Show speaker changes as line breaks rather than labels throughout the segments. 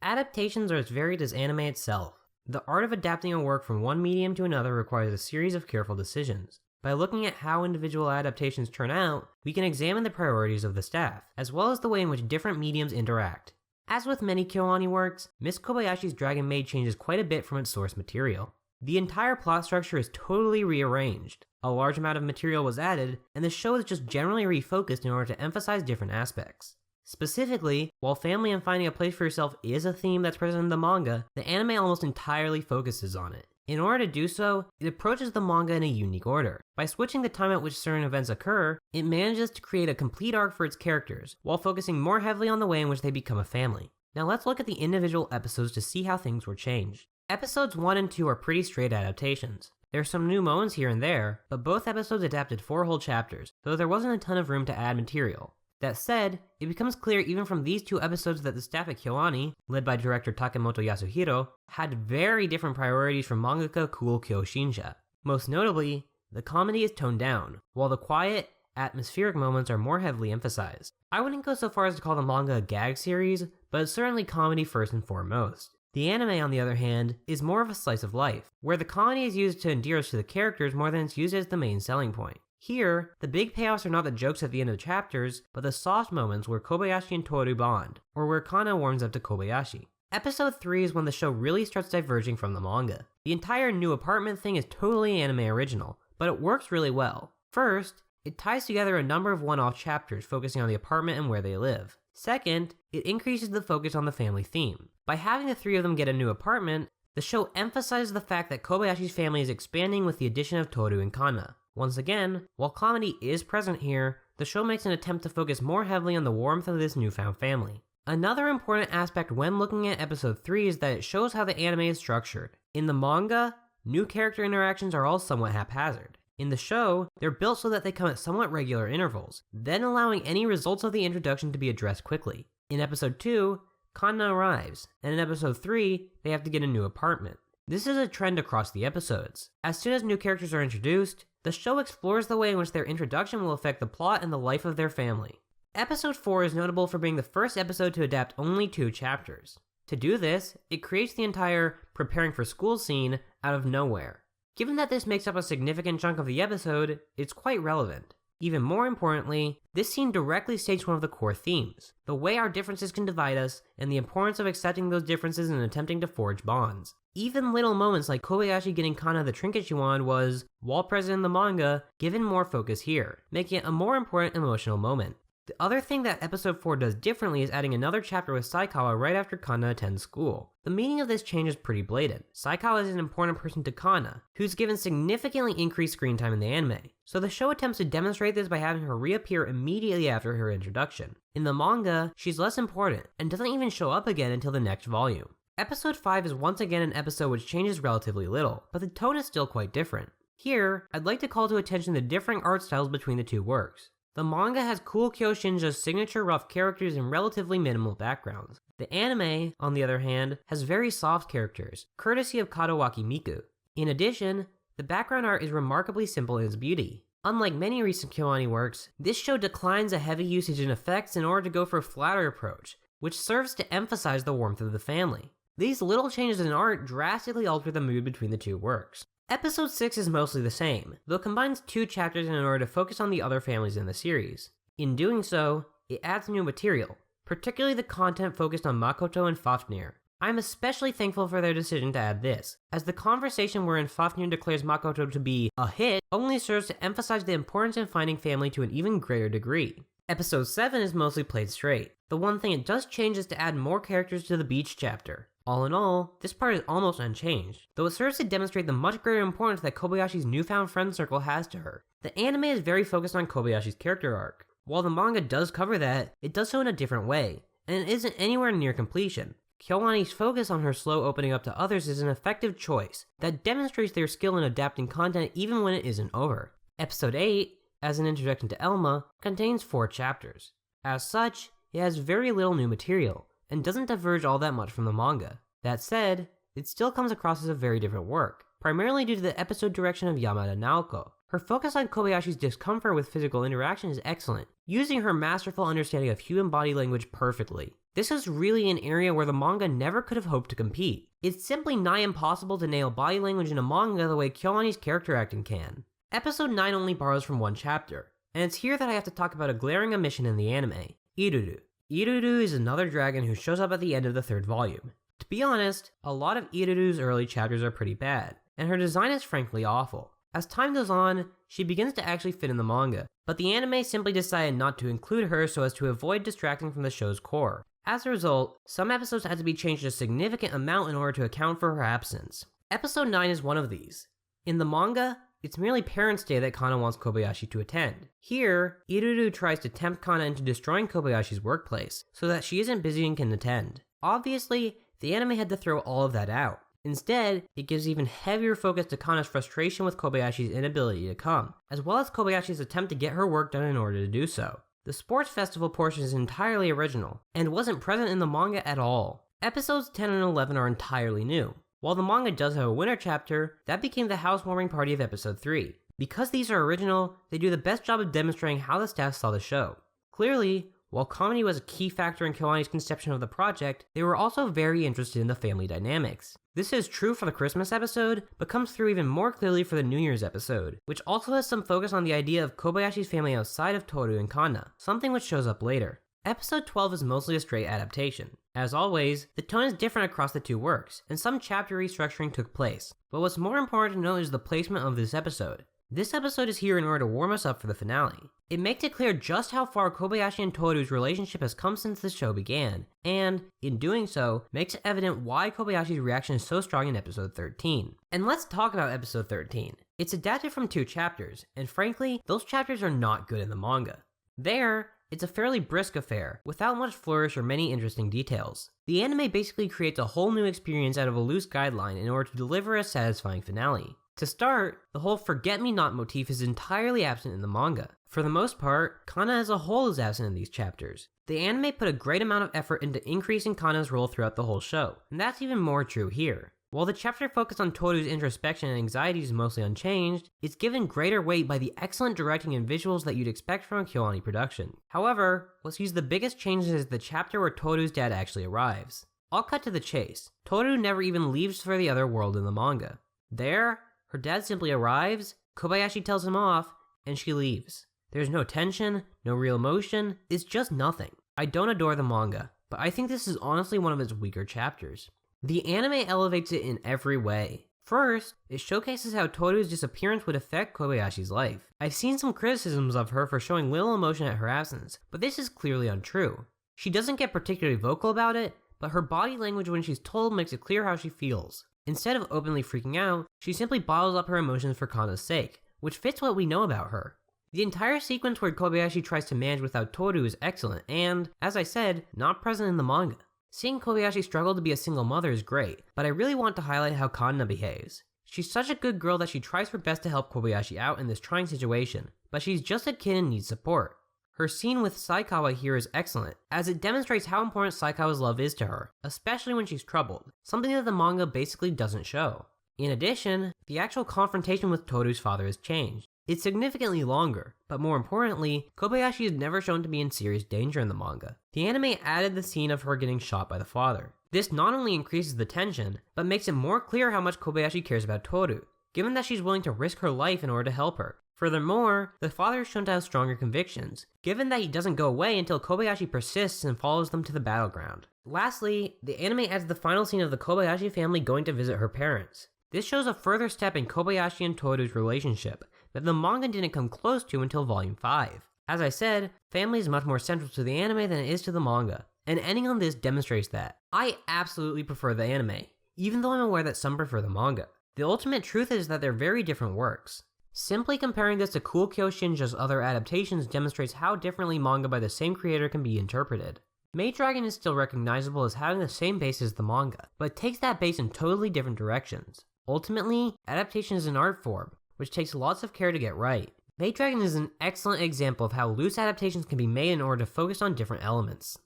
Adaptations are as varied as anime itself. The art of adapting a work from one medium to another requires a series of careful decisions. By looking at how individual adaptations turn out, we can examine the priorities of the staff, as well as the way in which different mediums interact. As with many KyoAni works, Miss Kobayashi's Dragon Maid changes quite a bit from its source material. The entire plot structure is totally rearranged. A large amount of material was added, and the show is just generally refocused in order to emphasize different aspects. Specifically, while family and finding a place for yourself is a theme that's present in the manga, the anime almost entirely focuses on it. In order to do so, it approaches the manga in a unique order. By switching the time at which certain events occur, it manages to create a complete arc for its characters, while focusing more heavily on the way in which they become a family. Now let's look at the individual episodes to see how things were changed. Episodes 1 and 2 are pretty straight adaptations. There's some new moments here and there, but both episodes adapted 4 whole chapters, though there wasn't a ton of room to add material. That said, it becomes clear even from these 2 episodes that the staff at KyoAni, led by director Takemoto Yasuhiro, had very different priorities from mangaka Cool Kyo Shinsha. Most notably, the comedy is toned down, while the quiet, atmospheric moments are more heavily emphasized. I wouldn't go so far as to call the manga a gag series, but it's certainly comedy first and foremost. The anime, on the other hand, is more of a slice of life, where the comedy is used to endear us to the characters more than it's used as the main selling point. Here, the big payoffs are not the jokes at the end of the chapters, but the soft moments where Kobayashi and Toru bond, or where Kana warms up to Kobayashi. Episode 3 is when the show really starts diverging from the manga. The entire new apartment thing is totally anime original, but it works really well. First, it ties together a number of one-off chapters focusing on the apartment and where they live. Second, it increases the focus on the family theme. By having the 3 of them get a new apartment, the show emphasizes the fact that Kobayashi's family is expanding with the addition of Toru and Kana. Once again, while comedy is present here, the show makes an attempt to focus more heavily on the warmth of this newfound family. Another important aspect when looking at episode 3 is that it shows how the anime is structured. In the manga, new character interactions are all somewhat haphazard. In the show, they're built so that they come at somewhat regular intervals, then allowing any results of the introduction to be addressed quickly. In episode 2, Kana arrives, and in episode 3, they have to get a new apartment. This is a trend across the episodes. As soon as new characters are introduced, the show explores the way in which their introduction will affect the plot and the life of their family. Episode 4 is notable for being the first episode to adapt only 2 chapters. To do this, it creates the entire preparing for school scene out of nowhere. Given that this makes up a significant chunk of the episode, it's quite relevant. Even more importantly, this scene directly states one of the core themes, the way our differences can divide us, and the importance of accepting those differences and attempting to forge bonds. Even little moments like Kobayashi getting Kana the trinket she wanted was, while present in the manga, given more focus here, making it a more important emotional moment. The other thing that episode 4 does differently is adding another chapter with Saikawa right after Kana attends school. The meaning of this change is pretty blatant. Saikawa is an important person to Kana, who's given significantly increased screen time in the anime, so the show attempts to demonstrate this by having her reappear immediately after her introduction. In the manga, she's less important, and doesn't even show up again until the next volume. Episode 5 is once again an episode which changes relatively little, but the tone is still quite different. Here, I'd like to call to attention the differing art styles between the 2 works. The manga has Cool Kyo Shinja's signature rough characters and relatively minimal backgrounds. The anime, on the other hand, has very soft characters, courtesy of Kadowaki Miku. In addition, the background art is remarkably simple in its beauty. Unlike many recent KyoAni works, this show declines a heavy usage in effects in order to go for a flatter approach, which serves to emphasize the warmth of the family. These little changes in art drastically alter the mood between the 2 works. Episode 6 is mostly the same, though it combines 2 chapters in order to focus on the other families in the series. In doing so, it adds new material, particularly the content focused on Makoto and Fafnir. I'm especially thankful for their decision to add this, as the conversation wherein Fafnir declares Makoto to be a hit only serves to emphasize the importance in finding family to an even greater degree. Episode 7 is mostly played straight. The one thing it does change is to add more characters to the beach chapter. All in all, this part is almost unchanged, though it serves to demonstrate the much greater importance that Kobayashi's newfound friend circle has to her. The anime is very focused on Kobayashi's character arc. While the manga does cover that, it does so in a different way, and it isn't anywhere near completion. KyoAni's focus on her slow opening up to others is an effective choice that demonstrates their skill in adapting content even when it isn't over. Episode 8, as an introduction to Elma, contains 4 chapters. As such, it has very little new material, and doesn't diverge all that much from the manga. That said, it still comes across as a very different work, primarily due to the episode direction of Yamada Naoko. Her focus on Kobayashi's discomfort with physical interaction is excellent, using her masterful understanding of human body language perfectly. This is really an area where the manga never could have hoped to compete. It's simply nigh impossible to nail body language in a manga the way KyoAni's character acting can. Episode 9 only borrows from one chapter, and it's here that I have to talk about a glaring omission in the anime, Iruru. Iruru is another dragon who shows up at the end of the 3rd volume. To be honest, a lot of Iruru's early chapters are pretty bad, and her design is frankly awful. As time goes on, she begins to actually fit in the manga, but the anime simply decided not to include her so as to avoid distracting from the show's core. As a result, some episodes had to be changed a significant amount in order to account for her absence. Episode 9 is one of these. In the manga, it's merely Parents' Day that Kana wants Kobayashi to attend. Here, Iruru tries to tempt Kana into destroying Kobayashi's workplace, so that she isn't busy and can attend. Obviously, the anime had to throw all of that out. Instead, it gives even heavier focus to Kana's frustration with Kobayashi's inability to come, as well as Kobayashi's attempt to get her work done in order to do so. The sports festival portion is entirely original, and wasn't present in the manga at all. Episodes 10 and 11 are entirely new. While the manga does have a winter chapter, that became the housewarming party of episode 3. Because these are original, they do the best job of demonstrating how the staff saw the show. Clearly, while comedy was a key factor in KyoAni's conception of the project, they were also very interested in the family dynamics. This is true for the Christmas episode, but comes through even more clearly for the New Year's episode, which also has some focus on the idea of Kobayashi's family outside of Toru and Kana, something which shows up later. Episode 12 is mostly a straight adaptation. As always, the tone is different across the two works, and some chapter restructuring took place, but what's more important to note is the placement of this episode. This episode is here in order to warm us up for the finale. It makes it clear just how far Kobayashi and Toru's relationship has come since the show began, and, in doing so, makes it evident why Kobayashi's reaction is so strong in episode 13. And let's talk about episode 13. It's adapted from 2 chapters, and frankly, those chapters are not good in the manga. There, it's a fairly brisk affair, without much flourish or many interesting details. The anime basically creates a whole new experience out of a loose guideline in order to deliver a satisfying finale. To start, the whole forget-me-not motif is entirely absent in the manga. For the most part, Kana as a whole is absent in these chapters. The anime put a great amount of effort into increasing Kana's role throughout the whole show, and that's even more true here. While the chapter focused on Toru's introspection and anxieties is mostly unchanged, it's given greater weight by the excellent directing and visuals that you'd expect from a KyoAni production. However, what sees the biggest changes is the chapter where Toru's dad actually arrives. I'll cut to the chase. Toru never even leaves for the other world in the manga. There, her dad simply arrives, Kobayashi tells him off, and she leaves. There's no tension, no real emotion, it's just nothing. I don't adore the manga, but I think this is honestly one of its weaker chapters. The anime elevates it in every way. First, it showcases how Toru's disappearance would affect Kobayashi's life. I've seen some criticisms of her for showing little emotion at her absence, but this is clearly untrue. She doesn't get particularly vocal about it, but her body language when she's told makes it clear how she feels. Instead of openly freaking out, she simply bottles up her emotions for Kana's sake, which fits what we know about her. The entire sequence where Kobayashi tries to manage without Toru is excellent and, as I said, not present in the manga. Seeing Kobayashi struggle to be a single mother is great, but I really want to highlight how Kana behaves. She's such a good girl that she tries her best to help Kobayashi out in this trying situation, but she's just a kid and needs support. Her scene with Saikawa here is excellent, as it demonstrates how important Saikawa's love is to her, especially when she's troubled, something that the manga basically doesn't show. In addition, the actual confrontation with Toru's father has changed. It's significantly longer, but more importantly, Kobayashi is never shown to be in serious danger in the manga. The anime added the scene of her getting shot by the father. This not only increases the tension, but makes it more clear how much Kobayashi cares about Toru, given that she's willing to risk her life in order to help her. Furthermore, the father is shown to have stronger convictions, given that he doesn't go away until Kobayashi persists and follows them to the battleground. Lastly, the anime adds the final scene of the Kobayashi family going to visit her parents. This shows a further step in Kobayashi and Toru's relationship that the manga didn't come close to until volume 5. As I said, family is much more central to the anime than it is to the manga, and ending on this demonstrates that. I absolutely prefer the anime, even though I'm aware that some prefer the manga. The ultimate truth is that they're very different works. Simply comparing this to Cool Kyoshinja's other adaptations demonstrates how differently manga by the same creator can be interpreted. Maid Dragon is still recognizable as having the same base as the manga, but takes that base in totally different directions. Ultimately, adaptation is an art form, which takes lots of care to get right. Maid Dragon is an excellent example of how loose adaptations can be made in order to focus on different elements.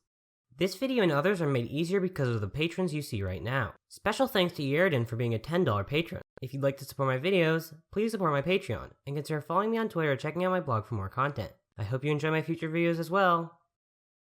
This video and others are made easier because of the patrons you see right now. Special thanks to Yerden for being a $10 patron. If you'd like to support my videos, please support my Patreon, and consider following me on Twitter or checking out my blog for more content. I hope you enjoy my future videos as well.